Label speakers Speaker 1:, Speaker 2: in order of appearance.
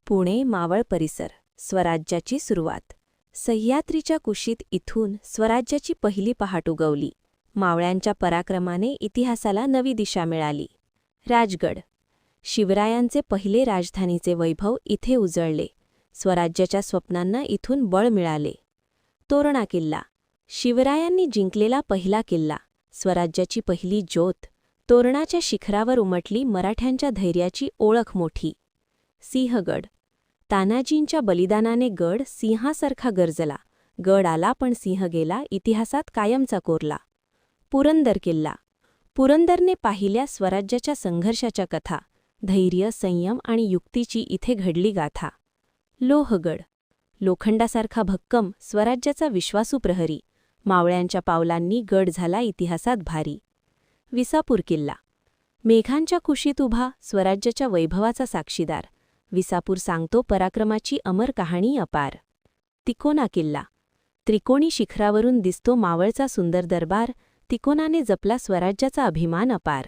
Speaker 1: पुणे मावळ परिसर स्वराज्याची सुरुवात. सह्याद्रीच्या कुशीत इथून स्वराज्याची पहिली पहाट उगवली. मावळ्यांच्या पराक्रमाने इतिहासाला नवी दिशा मिळाली. राजगड. शिवरायांचे पहिले राजधानीचे वैभव इथे उजळले. स्वराज्याच्या स्वप्नांना इथून बळ मिळाले. तोरणा किल्ला. शिवरायांनी जिंकलेला पहिला किल्ला. स्वराज्याची पहिली ज्योत. तोरणाच्या शिखरावर उमटली मराठ्यांच्या धैर्याची ओळख मोठी. सिंहगड. तानाजींच्या बलिदानाने गड सिंहासारखा गरजला. गड आला पण सिंह गेला इतिहासात कायमचा कोरला. पुरंदर किल्ला. पुरंदरने पाहिल्या स्वराज्याच्या संघर्षाच्या कथा. धैर्य, संयम आणि युक्तीची इथे घडली गाथा. लोहगड. लोखंडासारखा भक्कम, स्वराज्याचा विश्वासू प्रहरी. मावळ्यांच्या पावलांनी गड झाला इतिहासात भारी. विसापूर किल्ला. मेघांच्या कुशीत उभा, स्वराज्याच्या वैभवाचा साक्षीदार. विसापूर सांगतो पराक्रमाची अमर कहाणी अपार. तिकोना किल्ला. त्रिकोणी शिखरावरून दिसतो मावळचा सुंदर दरबार. तिकोनाने जपला स्वराज्याचा अभिमान अपार.